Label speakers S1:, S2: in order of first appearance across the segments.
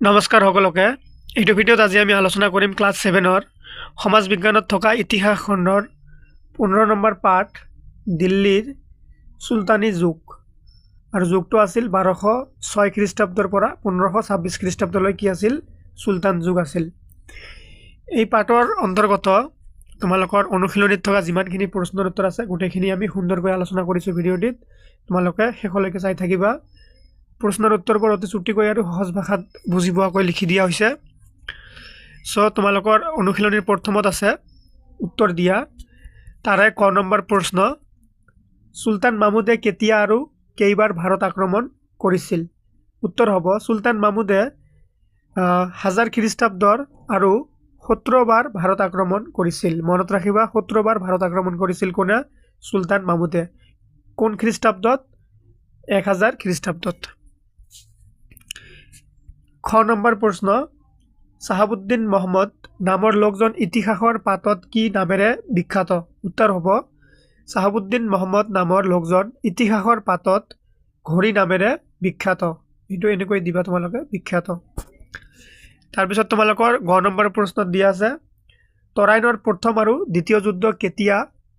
S1: নমস্কাৰ সকলোকে এইটো ভিডিঅ'ত আজি আমি আলোচনা কৰিম ক্লাছ 7ৰ সমাজ বিজ্ঞানত থকা ইতিহাস খণ্ডৰ 15 নম্বৰ পাঠ দিল্লীৰ সুলতানী যুগ আৰু যুগটো আছিল 1206 খ্ৰীষ্টাব্দৰ পৰা 1526 খ্ৰীষ্টাব্দলৈ কি আছিল সুলতান যুগ আছিল। এই পাঠৰ অন্তৰ্গত তোমালোকৰ অনুশীলনীত থকা যিমানখিনি প্ৰশ্নৰ উত্তৰ আছে গোটেইখিনি আমি সুন্দৰকৈ আলোচনা কৰিছো ভিডিঅ'টিত। তোমালোকে শেষলৈকে চাই থাকিবা। প্ৰশ্নৰ উত্তৰবোৰ অতি চুটিকৈ আৰু সহজ ভাষাত বুজি পোৱাকৈ লিখি দিয়া হৈছে। তোমালোকৰ অনুশীলনীৰ প্ৰথমত আছে উত্তৰ দিয়া। তাৰে ক নম্বৰ প্ৰশ্ন, সুলতান মাহমুদে কেতিয়া আৰু কেইবাৰ ভাৰত আক্ৰমণ কৰিছিল? উত্তৰ হ'ব সুলতান মাহমুদে 1000 খ্ৰীষ্টাব্দৰ আৰু 17 বাৰ ভাৰত আক্ৰমণ কৰিছিল। মনত ৰাখিবা 17 বাৰ ভাৰত আক্ৰমণ কৰিছিল কোনে? সুলতান মাহমুদে। কোন খ্ৰীষ্টাব্দত? 1000 খ্ৰীষ্টাব্দত। খ নম্বৰ প্ৰশ্ন, চাহাবুদ্দিন মহম্মদ নামৰ লোকজন ইতিহাসৰ পাতত কি নামেৰে বিখ্যাত? উত্তৰ হ'ব চাহাবুদ্দিন মহম্মদ নামৰ লোকজন ইতিহাসৰ পাতত ঘড়ী নামেৰে বিখ্যাত। এইটো এনেকৈ দিবা তোমালোকে, বিখ্যাত। তাৰপিছত তোমালোকৰ গ নম্বৰ প্ৰশ্নত দিয়া আছে, তৰাইনৰ প্ৰথম আৰু দ্বিতীয় যুদ্ধ কেতিয়া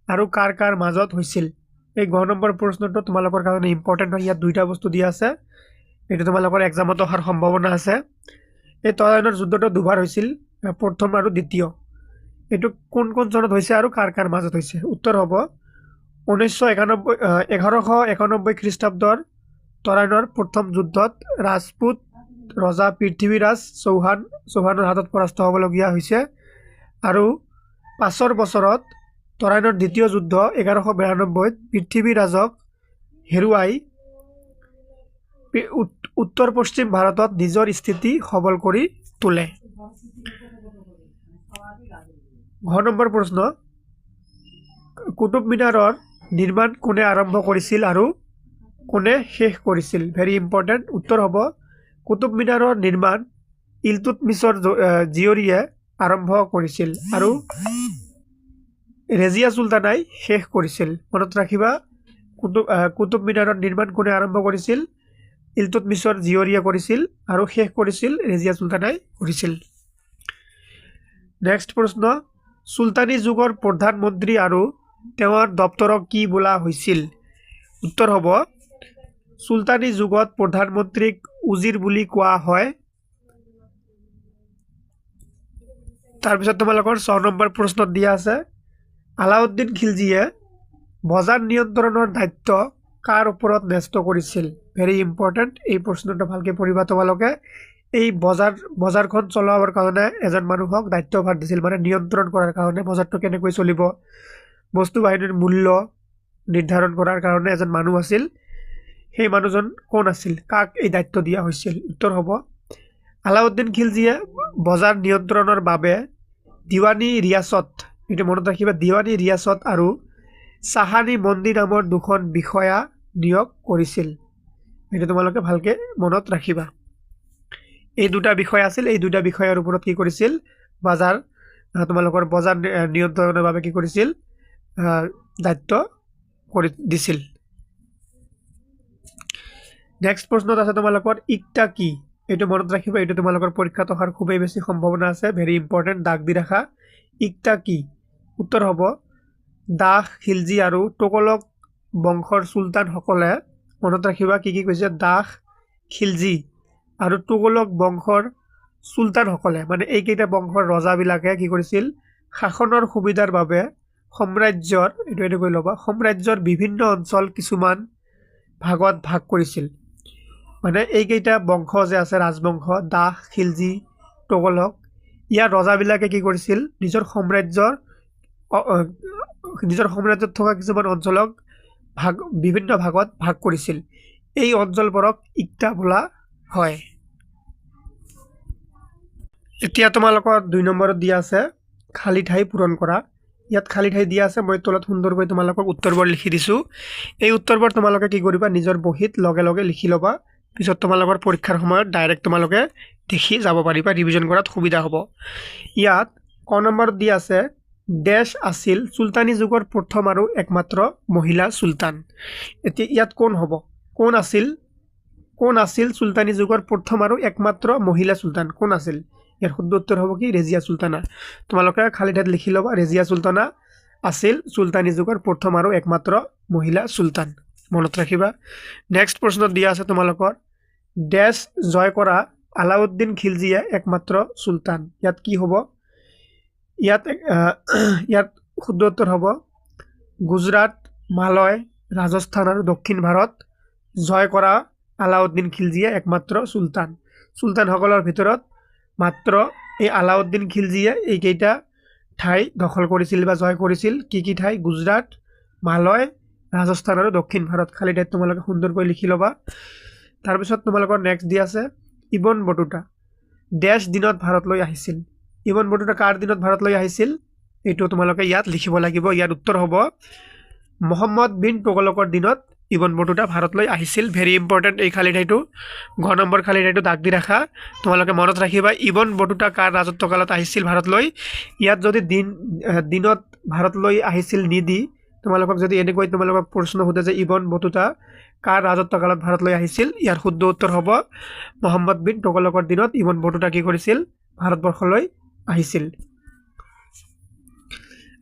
S1: আৰু কাৰ কাৰ মাজত হৈছিল? এই গ নম্বৰ প্ৰশ্নটো তোমালোকৰ কাৰণে ইম্পৰ্টেণ্ট হয়। ইয়াত দুইটা বস্তু দিয়া আছে, এইটো তোমালোকৰ এক্সামত অহাৰ সম্ভাৱনা আছে। এই তৰাইনৰ যুদ্ধটো দুবাৰ হৈছিল, প্ৰথম আৰু দ্বিতীয়। এইটো কোন কোন চনত হৈছে আৰু কাৰ কাৰ মাজত হৈছে? উত্তৰ হ'ব 1191 খ্ৰীষ্টাব্দৰ তৰাইনৰ প্ৰথম যুদ্ধত ৰাজপুত ৰজা পৃথ্বীৰাজ চৌহানৰ হাতত পৰাস্ত হ'বলগীয়া হৈছে। আৰু 5 বছৰত তৰাইনৰ দ্বিতীয় যুদ্ধ 1192 পৃথ্বীৰাজক হেৰুৱাই উত্তৰ পশ্চিম ভাৰতত নিজৰ স্থিতি সবল কৰি তোলে। ঘ নম্বৰ প্ৰশ্ন, কুতুব মিনাৰৰ নিৰ্মাণ কোনে আৰম্ভ কৰিছিল আৰু কোনে শেষ কৰিছিল? Very important. উত্তৰ হ'ব কুতুব মিনাৰৰ নিৰ্মাণ ইলতুৎমিছৰ জীয়ৰীয়ে আৰম্ভ কৰিছিল আৰু ৰেজিয়া চুলতানাই শেষ কৰিছিল। মনত ৰাখিবা কুতুব মিনাৰৰ নিৰ্মাণ কোনে আৰম্ভ কৰিছিল? ইলতুৎমিছৰ জীয়ৰীয়ে কৰিছিল আৰু শেষ কৰিছিল ৰেজিয়া চুলতানাই কৰিছিল। নেক্সট প্ৰশ্ন, সুলতানী যুগৰ প্ৰধানমন্ত্ৰী আৰু তেওঁৰ দপ্তৰক কি বোলা হৈছিল? উত্তৰ হ'ব সুলতানী যুগত প্ৰধানমন্ত্ৰীক উজিৰ বুলি কোৱা হয়। তাৰপিছত তোমালোকৰ 6 নম্বৰ প্ৰশ্নত দিয়া আছে, আলাউদ্দিন খিলজীয়ে বজাৰ নিয়ন্ত্ৰণৰ দায়িত্ব কাৰ ওপৰত ন্যস্ত কৰিছিল? Very important. এই প্ৰশ্নটো ভালকৈ পঢ়িবা তোমালোকে। এই বজাৰখন চলাবৰ কাৰণে এজন মানুহক দায়িত্বভাৰ দিছিল, মানে নিয়ন্ত্ৰণ কৰাৰ কাৰণে বজাৰটো কেনেকৈ চলিব, বস্তু বাহিনীৰ মূল্য নিৰ্ধাৰণ কৰাৰ কাৰণে এজন মানুহ আছিল। সেই মানুহজন কোন আছিল? কাক এই দায়িত্ব দিয়া হৈছিল? উত্তৰ হ'ব আলাউদ্দিন খিলজীয়ে বজাৰ নিয়ন্ত্ৰণৰ বাবে দিৱানী ৰিয়াসত, এইটো মনত ৰাখিবা, দিৱানী ৰিয়াসত আৰু চাহানী মন্দি নামৰ দুখন বিষয়া নিয়োগ কৰিছিল। এইটো তোমালোকে ভালকৈ মনত ৰাখিবা। এই দুটা বিষয় আছিল, এই দুটা বিষয়ৰ ওপৰত কি কৰিছিল? তোমালোকৰ বজাৰ নিয়ন্ত্ৰণৰ বাবে কি কৰিছিল? দায়িত্ব কৰি দিছিল। নেক্সট প্ৰশ্নত আছে তোমালোকৰ ইকতা কি? এইটো মনত ৰাখিবা, এইটো তোমালোকৰ পৰীক্ষাত অহাৰ খুবেই বেছি সম্ভাৱনা আছে। ভেৰি ইম্পৰ্টেণ্ট, দাগ দি ৰাখা। ইকতা কি? উত্তৰ হ'ব দাহ, খিলজী আৰু তোগলক বংশৰ চুলতানসকলে, মনত ৰাখিবা কি কি কৈছে, দাহ, খিলজী আৰু তোগলক বংশৰ চুলতানসকলে, মানে এইকেইটা বংশৰ ৰজাবিলাকে কি কৰিছিল? শাসনৰ সুবিধাৰ বাবে সাম্ৰাজ্যৰ, এইটো এনেকৈ ল'বা, সাম্ৰাজ্যৰ বিভিন্ন অঞ্চল কিছুমান ভাগত ভাগ কৰিছিল। মানে এইকেইটা বংশ যে আছে, ৰাজবংশ, দাহ, খিলজী, তোগলক, ইয়াৰ ৰজাবিলাকে কি কৰিছিল? নিজৰ সাম্ৰাজ্যত থকা কিছুমান অঞ্চলক বিভিন্ন ভাগত ভাগ কৰিছিল। এই অঞ্চলবোৰক ইকতা বোলা হয়। এতিয়া তোমালোকৰ 2 নম্বৰত দিয়া আছে খালী ঠাই পূৰণ কৰা। ইয়াত খালী ঠাই দিয়া আছে, মই তলত সুন্দৰকৈ তোমালোকক উত্তৰবোৰ লিখি দিছোঁ। এই উত্তৰবোৰ তোমালোকে কি কৰিবা? নিজৰ বহীত লগে লগে লিখি ল'বা। পিছত তোমালোকৰ পৰীক্ষাৰ সময়ত ডাইৰেক্ট তোমালোকে দেখি যাব পাৰিবা, ৰিভিজন কৰাত সুবিধা হ'ব। ইয়াত ক নম্বৰত দিয়া আছে, দেশ আছিল সুলতানী যুগৰ প্ৰথম আৰু একমাত্ৰ মহিলা চুলতান। এতিয়া ইয়াত কোন হ'ব? কোন আছিল কোন আছিল চুলতানী যুগৰ প্ৰথম আৰু একমাত্ৰ মহিলা চুলতান কোন আছিল ইয়াৰ শুদ্ধ উত্তৰ হ'ব কি ৰেজিয়া চুলতানা তোমালোকে খালি ঠাইত লিখি ল'বা ৰেজিয়া চুলতানা আছিল চুলতানী যুগৰ প্ৰথম আৰু একমাত্ৰ মহিলা চুলতান মনত ৰাখিবা নেক্সট প্ৰশ্নত দিয়া আছে তোমালোকৰ ডেছ জয় কৰা আলাউদ্দিন খিলজিয়ে একমাত্ৰ চুলতান ইয়াত কি হ'ব ইয়াত শুদ্ধ উত্তৰ হ'ব গুজৰাট মালয় ৰাজস্থান আৰু দক্ষিণ ভাৰত জয় কৰা আলাউদ্দিন খিলজিয়ে একমাত্ৰ চুলতান চুলতানসকলৰ ভিতৰত মাত্ৰ এই আলাউদ্দিন খিলজিয়ে এইকেইটা ঠাই দখল কৰিছিল বা জয় কৰিছিল কি ঠাই গুজৰাট মালয় ৰাজস্থান আৰু দক্ষিণ ভাৰত খালি ঠাইত তোমালোকে সুন্দৰকৈ লিখি ল'বা তাৰপিছত তোমালোকৰ নেক্সট দি আছে ইবন বটুতা ডেছ দিনত ভাৰতলৈ আহিছিল ইবন বটুতা কাৰ দিনত ভাৰতলৈ আহিছিল এইটো তোমালোকে ইয়াত লিখিব লাগিব ইয়াৰ উত্তৰ হ'ব মোহাম্মদ বিন তুগলকৰ দিনত ইবন বটুতা ভাৰতলৈ আহিছিল ভেৰি ইম্পৰ্টেণ্ট এই খালি ঠাইটো ঘ নম্বৰ খালি ঠাইটো দাগ দি ৰাখা তোমালোকে মনত ৰাখিবা ইবন বটুতা কাৰ ৰাজত্বকালত আহিছিল ভাৰতলৈ ইয়াত যদি দিনত ভাৰতলৈ আহিছিল নিদি তোমালোকক যদি এনেকৈ তোমালোকক প্ৰশ্ন সোধে যে ইবন বটুতা কাৰ ৰাজত্বকালত ভাৰতলৈ আহিছিল ইয়াৰ শুদ্ধ উত্তৰ হ'ব মোহাম্মদ বিন তুগলকৰ দিনত ইবন বটুতা কি কৰিছিল ভাৰতবৰ্ষলৈ আহিছিল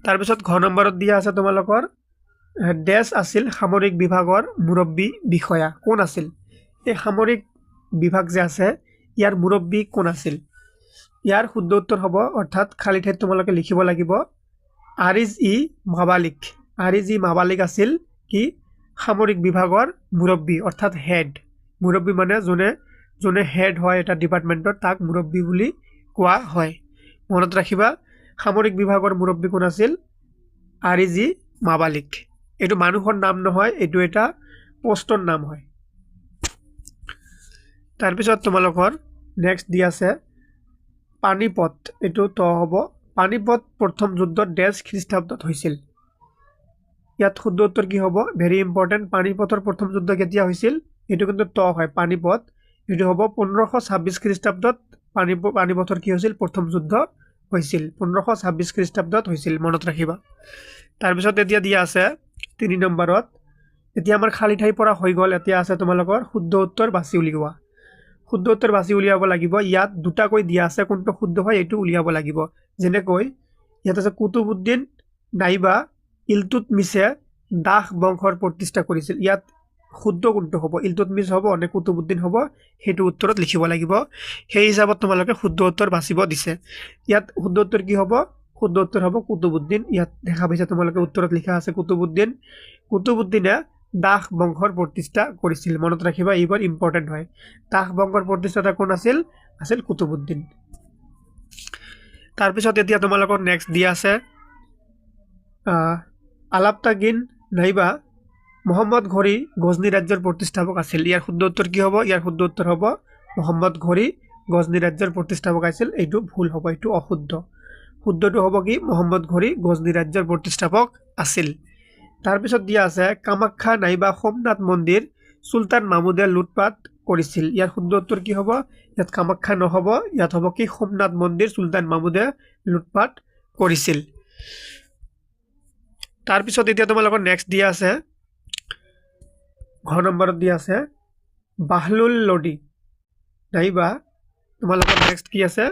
S1: তাৰপিছত ঘ নম্বৰত দিয়া আছে তোমালোকৰ ডেছ আছিল সামৰিক বিভাগৰ মুৰব্বী বিষয়া কোন আছিল এই সামৰিক বিভাগ যে আছে ইয়াৰ মুৰব্বী কোন আছিল ইয়াৰ শুদ্ধ উত্তৰ হ'ব অৰ্থাৎ খালি ঠাইত তোমালোকে লিখিব লাগিব আৰিজ-ই মাবালিক আছিল কি সামৰিক বিভাগৰ মুৰব্বী অৰ্থাৎ হেড মুৰব্বী মানে যোনে হেড হয় এটা ডিপাৰ্টমেণ্টৰ তাক মুৰব্বী বুলি কোৱা হয় মনত ৰাখিবা সামৰিক বিভাগৰ মুৰব্বী কোন আছিল আৰিজ-ই মাবালিক এইটো মানুহৰ নাম নহয় এইটো এটা পোষ্টৰ নাম হয় তাৰপিছত তোমালোকৰ নেক্সট দি আছে পানিপথ এইটো ত হ'ব পানিপথ প্ৰথম যুদ্ধত ডেছ খ্ৰীষ্টাব্দত হৈছিল ইয়াত শুদ্ধ উত্তৰ কি হ'ব ভেৰি ইম্পৰ্টেণ্ট পানিপথৰ প্ৰথম যুদ্ধ কেতিয়া হৈছিল এইটো কিন্তু ত হয় পানিপথ এইটো হ'ব 1526 খ্ৰীষ্টাব্দত পানিপথৰ কি হৈছিল প্ৰথম যুদ্ধ হৈছিল 1526 খ্ৰীষ্টাব্দত হৈছিল মনত ৰাখিবা তাৰপিছত এতিয়া দিয়া আছে 3 নম্বৰত এতিয়া আমাৰ খালি ঠাই পৰা হৈ গ'ল এতিয়া আছে তোমালোকৰ শুদ্ধ উত্তৰ বাছি উলিওৱা শুদ্ধ উত্তৰ বাছি উলিয়াব লাগিব ইয়াত দুটাকৈ দিয়া আছে কোনটো শুদ্ধ হয় এইটো উলিয়াব লাগিব যেনেকৈ ইয়াত আছে কুতুবুদ্দিন নাইবা ইলতুৎমিছে দাস বংশৰ প্ৰতিষ্ঠা কৰিছিল ইয়াত শুদ্ধ কোনটো হ'ব ইলতুৎমিছ হ'ব নে কুতুবুদ্দিন হ'ব সেইটো উত্তৰত লিখিব লাগিব সেই হিচাপত তোমালোকে শুদ্ধ উত্তৰ বাছিব দিছে ইয়াত শুদ্ধ উত্তৰ কি হ'ব শুদ্ধ উত্তৰ হ'ব কুতুবুদ্দিন ইয়াত দেখা পাইছা তোমালোকে উত্তৰত লিখা আছে কুতুবুদ্দিনে দাস বংশৰ প্ৰতিষ্ঠা কৰিছিল মনত ৰাখিবা এইবাৰ ইম্পৰ্টেণ্ট হয় দাস বংশৰ প্ৰতিষ্ঠাতা কোন আছিল কুতুবুদ্দিন তাৰপিছত এতিয়া তোমালোকৰ নেক্সট দিয়া আছে আলাপ্তাগিন নাইবা মোহাম্মদ ঘড়ী গজনী ৰাজ্যৰ প্ৰতিষ্ঠাপক আছিল ইয়াৰ শুদ্ধ উত্তৰ কি হ'ব ইয়াৰ শুদ্ধ উত্তৰ হ'ব মোহাম্মদ ঘড়ী গজনী ৰাজ্যৰ প্ৰতিষ্ঠাপক আছিল এইটো ভুল হ'ব এইটো অশুদ্ধ শুদ্ধটো হ'ব কি মোহাম্মদ ঘড়ী গজনী ৰাজ্যৰ প্ৰতিষ্ঠাপক আছিল তাৰপিছত দিয়া আছে কামাখ্যা নাইবা সোমনাথ মন্দিৰ চুলতান মাহমুদে লুটপাট কৰিছিল ইয়াৰ শুদ্ধ উত্তৰ কি হ'ব ইয়াত কামাখ্যা নহ'ব ইয়াত হ'ব কি সোমনাথ মন্দিৰ চুলতান মাহমুদে লুটপাট কৰিছিল তাৰপিছত এতিয়া তোমালোকৰ নেক্সট দিয়া আছে ঘ নম্বৰত দিয়া আছে বাহলুল লোডি নাইবা তোমালোকৰ নেক্সট কি আছে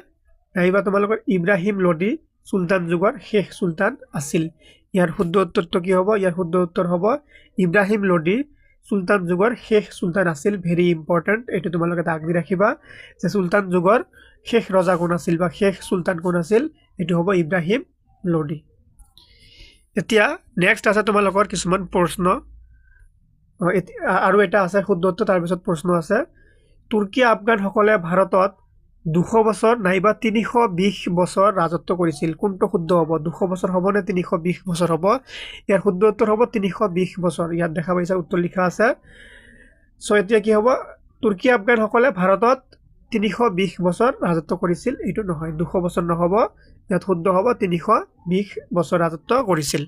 S1: নাইবা তোমালোকৰ ইব্ৰাহিম লোডি চুলতান যুগৰ শেষ চুলতান আছিল ইয়াৰ শুদ্ধ উত্তৰটো কি হ'ব ইয়াৰ শুদ্ধ উত্তৰ হ'ব ইব্ৰাহিম লোডি চুলতান যুগৰ শেষ চুলতান আছিল ভেৰি ইম্পৰ্টেণ্ট এইটো তোমালোকে দাগ দি ৰাখিবা যে চুলতান যুগৰ শেষ ৰজা কোন আছিল বা শেষ চুলতান কোন আছিল এইটো হ'ব ইব্ৰাহিম লোডি এতিয়া নেক্সট আছে তোমালোকৰ কিছুমান প্ৰশ্ন আৰু এটা আছে শুদ্ধ উত্তৰ তাৰপিছত প্ৰশ্ন আছে তুৰ্কী আফগানসকলে ভাৰতত 200 বছৰ নাইবা 320 বছৰ ৰাজত্ব কৰিছিল কোনটো শুদ্ধ হ'ব 200 বছৰ হ'ব নে 320 বছৰ হ'ব ইয়াৰ শুদ্ধ উত্তৰ হ'ব 320 বছৰ ইয়াত দেখা পাইছা উত্তৰ লিখা আছে সো এতিয়া কি হ'ব তুৰ্কী আফগানসকলে ভাৰতত 320 বছৰ ৰাজত্ব কৰিছিল এইটো নহয় 200 বছৰ নহ'ব ইয়াত শুদ্ধ হ'ব 320 বছৰ ৰাজত্ব কৰিছিল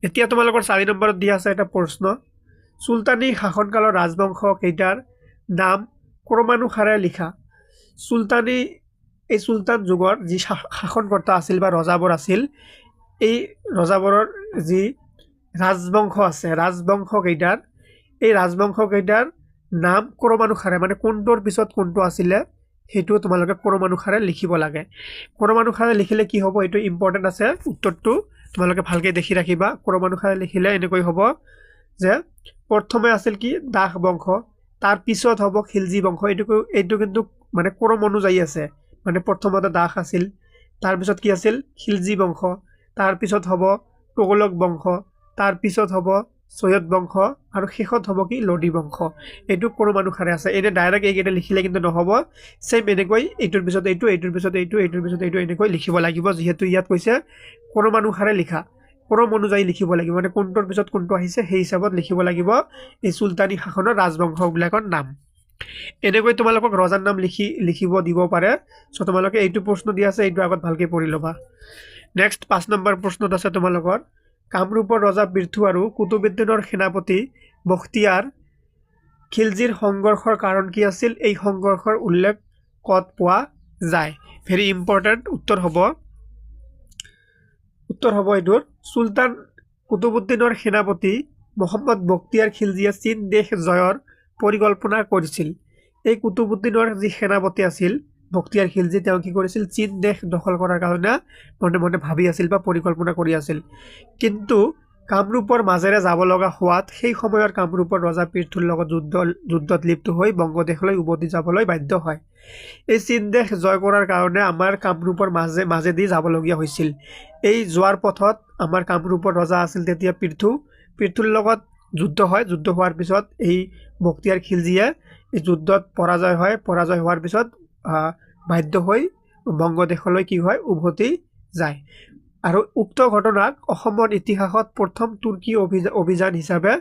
S1: এতিয়া তোমালোকৰ 4 নম্বৰত দিয়া আছে এটা প্ৰশ্ন চুলতানী শাসনকালৰ ৰাজবংশ কেইটাৰ নাম ক্ৰমানুসাৰে লিখা চুলতানী এই চুলতান যুগৰ যি শাসনকৰ্তা আছিল বা ৰজাবোৰ আছিল এই ৰজাবোৰৰ যি ৰাজবংশ আছে ৰাজবংশ কেইটাৰ এই ৰাজবংশ কেইটাৰ নাম ক্ৰমানুসাৰে মানে কোনটোৰ পিছত কোনটো আছিলে সেইটো তোমালোকে ক্ৰমানুসাৰে লিখিব লাগে ক্ৰমানুসাৰে লিখিলে কি হ'ব এইটো ইম্পৰ্টেন্ট আছে উত্তৰটো তোমালোকে ভালকে দেখি ৰাখিবা ক্ৰমানুসাৰে লিখিলে এনেকৈ হ'ব যে প্ৰথমে আছিল কি দাস বংশ তাৰ পিছত হ'ব খিলজি বংশ এইটো কিন্তু মানে ক্ৰম অনুযায়ী আছে মানে প্ৰথমতে দাস আছিল তাৰ পিছত কি আছিল খিলজি বংশ তাৰ পিছত হ'ব তোগলক বংশ তাৰ পিছত হ'ব সৈয়দ বংশ আৰু শেষত হ'ব কি লোডি বংশ এইটো ক্ৰমানুসাৰে আছে এনে ডাইৰেক্ট এইকেইটা লিখিলে কিন্তু নহ'ব সেম এনেকৈ এইটোৰ পিছত এইটো এইটোৰ পিছত এইটো এইটোৰ পিছত এইটো এনেকৈ লিখিব লাগিব যিহেতু ইয়াত কৈছে ক্ৰমানুসাৰে লিখা ক্ৰম অনুযায়ী লিখিব লাগিব মানে কোনটোৰ পিছত কোনটো আহিছে সেই হিচাপত লিখিব লাগিব এই সুলতানী শাসনৰ ৰাজবংশবিলাকৰ নাম এনেকৈ তোমালোকক ৰজাৰ নাম লিখিব দিব পাৰে সো তোমালোকে এইটো প্ৰশ্ন দিয়া আছে এইটো আগত ভালকৈ পঢ়ি ল'বা নেক্সট 5 নম্বৰ প্ৰশ্নত আছে তোমালোকৰ কামৰূপৰ ৰজা পৃথু আৰু কুতুবুদ্দিনৰ সেনাপতি বখতিয়াৰ খিলজিৰ সংঘৰ্ষৰ কাৰণ কি আছিল এই সংঘৰ্ষৰ উল্লেখ কত পোৱা যায় ভেৰি ইম্পৰ্টেন্ট উত্তৰ হ'ব এইটোৰ সুলতান কুতুবুদ্দিনৰ সেনাপতি মোহাম্মদ বখতিয়াৰ খিলজিয়ে চীন দেশ জয়ৰ পৰিকল্পনা কৰিছিল এই কুতুবুদ্দিনৰ যি সেনাপতি আছিল বখতিয়াৰ খিলজি তেওঁ কি কৰিছিল চীন দেশ দখল কৰাৰ কাৰণে মনে মনে ভাবি আছিল বা পৰিকল্পনা কৰি আছিল কিন্তু কামৰূপৰ মাজেৰে যাব লগা হোৱাত সেই সময়ৰ কামৰূপৰ ৰজা পৃথুৰ লগত যুদ্ধত লিপ্ত হৈ বংগদেশলৈ উভতি যাবলৈ বাধ্য হয় এই চীন দেশ জয় কৰাৰ কাৰণে আমাৰ কামৰূপৰ মাজেদি যাবলগীয়া হৈছিল এই যোৱাৰ পথত আমাৰ কামৰূপৰ ৰজা আছিল তেতিয়া পৃথুৰ লগত যুদ্ধ হোৱাৰ পিছত এই বখতিয়াৰ খিলজিয়ে এই যুদ্ধত পৰাজয় হোৱাৰ পিছত বাধ্য হৈ বংগদেশলৈ কি হয় উভতি যায় আৰু উক্ত ঘটনাক অসমৰ ইতিহাসত প্ৰথম তুৰ্কী অভিযান হিচাপে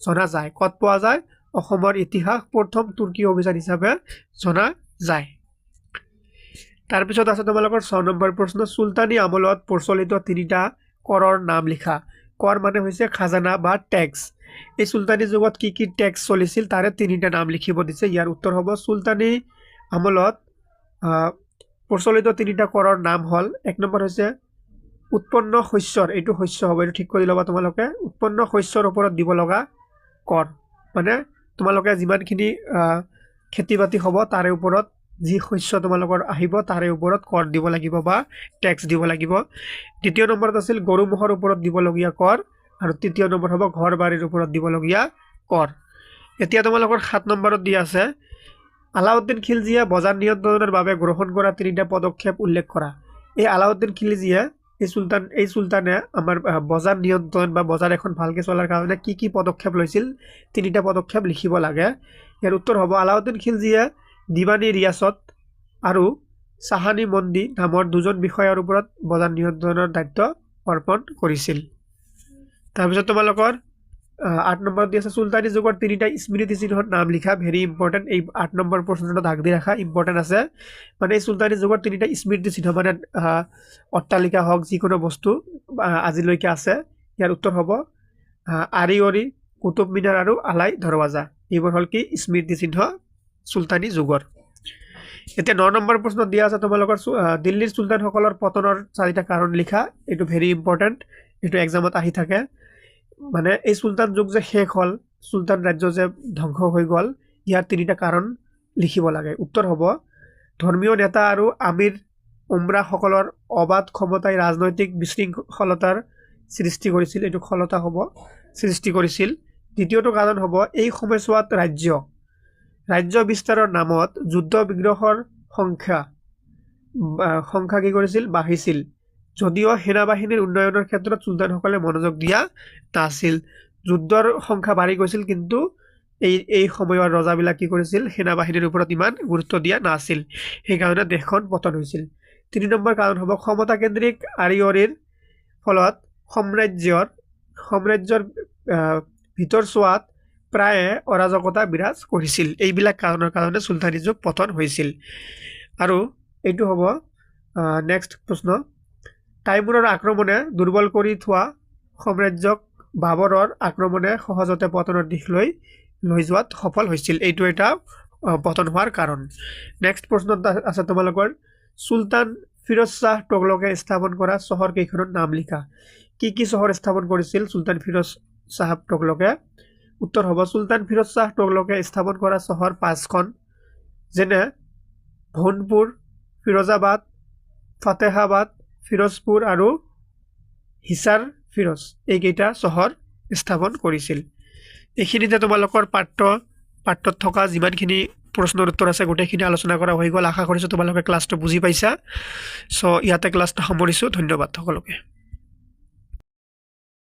S1: জনা যায় কত পোৱা যায় অসমৰ ইতিহাস প্ৰথম তুৰ্কী অভিযান হিচাপে জনা যায় তাৰ পিছত আছে তোমালোকৰ 6 নম্বৰ প্ৰশ্ন সুলতানী আমলত প্ৰচলিত তিনিটা কৰৰ নাম লিখা কৰ মানে হৈছে খাজানা বা ট্যাক্স এই সুলতানী যুগত কি ট্যাক্স চলিছিল তাৰে তিনিটা নাম লিখিব দিছে ইয়াৰ উত্তৰ হ'ব সুলতানী আমলত প্ৰচলিত তিনিটা কৰৰ নাম হল 1 নম্বৰ হৈছে উৎপন্ন শস্যৰ এইটো শস্য হ'ব এইটো ঠিক কৰি ল'বা তোমালোকে উৎপন্ন শস্যৰ ওপৰত দিব লগা কৰ মানে তোমালোকে যিমানখিনি খেতি বাতি হ'ব তাৰে ওপৰত যি শস্য তোমালোকৰ আহিব তাৰে ওপৰত কৰ দিব লাগিব বা ট্যাক্স দিব লাগিব দ্বিতীয় নম্বৰত আছিল গৰু মহৰ ওপৰত দিবলগীয়া কৰ আৰু তৃতীয় নম্বৰ হ'ব ঘৰ বাৰীৰ ওপৰত দিবলগীয়া কৰ এতিয়া তোমালোকৰ 7 নম্বৰত দিয়া আছে আলাউদ্দিন খিলজিয়ে বজাৰ নিয়ন্ত্ৰণৰ বাবে গ্ৰহণ কৰা তিনিটা পদক্ষেপ উল্লেখ কৰা এই আলাউদ্দিন খিলজিয়ে এই সুলতানে আমাৰ বজাৰ নিয়ন্ত্ৰণ বা বজাৰ এখন ভালকৈ চলাৰ কাৰণে কি পদক্ষেপ লৈছিল তিনিটা পদক্ষেপ লিখিব লাগে ইয়াৰ উত্তৰ হ'ব আলাউদ্দিন খিলজিয়ে দিৱানী ৰিয়াসত আৰু সাহানী মন্দি নামৰ দুজন বিষয়াৰ ওপৰত বজাৰ নিয়ন্ত্ৰণৰ দায়িত্ব অৰ্পণ কৰিছিল তাৰপিছত তোমালোকৰ 8 নম্বৰত দি আছে সুলতানী যুগৰ তিনিটা স্মৃতি চিহ্নৰ নাম লিখা ভেৰি ইম্পৰ্টেন্ট এই 8 নম্বৰ প্ৰশ্নটো দাগ দি ৰাখা ইম্পৰ্টেন্ট আছে মানে এই সুলতানী যুগৰ তিনিটা স্মৃতি চিহ্ন মানে অট্টালিকা হওক যিকোনো বস্তু আজিলৈকে আছে ইয়াৰ উত্তৰ হ'ব আৰিয়ৰি কুতুব মিনাৰ আৰু আলাই দৰৱাজা এইবোৰ হল কি স্মৃতি চিহ্ন সুলতানী যুগৰ এতিয়া 9 নম্বৰ প্ৰশ্নত দিয়া আছে তোমালোকৰ দিল্লীৰ সুলতানসকলৰ পতনৰ 4টা কাৰণ লিখা এইটো ভেৰি ইম্পৰ্টেন্ট এইটো এক্সামত আহি থাকে মানে এই সুলতান যুগ যে শেষ হল সুলতান ৰাজ্য যে ধ্বংস হৈ গল ইয়াৰ 3টা কাৰণ লিখিব লাগে উত্তৰ হ'ব ধৰ্মীয় নেতা আৰু আমিৰ উমৰা সকলৰ অবাধ ক্ষমতাই ৰাজনৈতিক বিশৃংখলতাৰ সৃষ্টি কৰিছিল এইটো খলতা হ'ব সৃষ্টি কৰিছিল দ্বিতীয়টো কাৰণ হ'ব এই সময়ছোৱাত ৰাজ্য বিস্তাৰৰ নামত যুদ্ধ বিগ্ৰহৰ সংখ্যা কি কৰিছিল বাঢ়িছিল যদিও সেনাবাহিনীৰ উন্নয়নৰ ক্ষেত্ৰত সুলতানসকলে মনোযোগ দিয়া নাছিল যুদ্ধৰ সংখ্যা বাঢ়ি গৈছিল কিন্তু এই সময়ৰ ৰজাবিলাক কি কৰিছিল সেনাবাহিনীৰ ওপৰত ইমান গুৰুত্ব দিয়া নাছিল সেই কাৰণে দেশখন পতন হৈছিল 3 নম্বৰ কাৰণ হ'ব ক্ষমতাকেন্দ্ৰিক আৰিয়ৰিৰ ফলত সাম্ৰাজ্যৰ ভিতৰছোৱাত প্ৰায়ে অৰাজকতা বিৰাজ কৰিছিল এইবিলাক কাৰণৰ কাৰণে সুলতানী যুগ পতন হৈছিল আৰু এইটো হ'ব নেক্সট প্ৰশ্ন তাইমুৰৰ আক্ৰমণে দুৰ্বল কৰি থোৱা সাম্ৰাজ্যক বাবৰৰ আক্ৰমণে সহজতে পতনৰ দিশলৈ লৈ যোৱাত সফল হৈছিল এইটো এটা পতন হোৱাৰ কাৰণ নেক্সট প্ৰশ্নত আছে তোমালোকৰ সুলতান ফিৰোজ শাহ তোগলকে স্থাপন কৰা চহৰ কেইখনৰ নাম লিখা কি চহৰ স্থাপন কৰিছিল সুলতান ফিৰোজ শাহ তোগলকে উত্তৰ হ'ব চুলতান ফিৰোজ শ্বাহ তুগলকে স্থাপন কৰা চহৰ 5খন যেনে ভোনপুৰ, ফিৰোজাবাদ, ফাতেহাবাদ, ফিৰোজপুৰ আৰু হিছাৰ ফিৰোজ এইকেইটা চহৰ স্থাপন কৰিছিল। এইখিনিতে তোমালোকৰ পাঠ্যত থকা যিমানখিনি প্ৰশ্নৰ উত্তৰ আছে গোটেইখিনি আলোচনা কৰা হৈ গ'ল। আশা কৰিছোঁ তোমালোকে ক্লাছটো বুজি পাইছা। চ' ইয়াতে ক্লাছটো সামৰিছোঁ। ধন্যবাদ সকলোকে।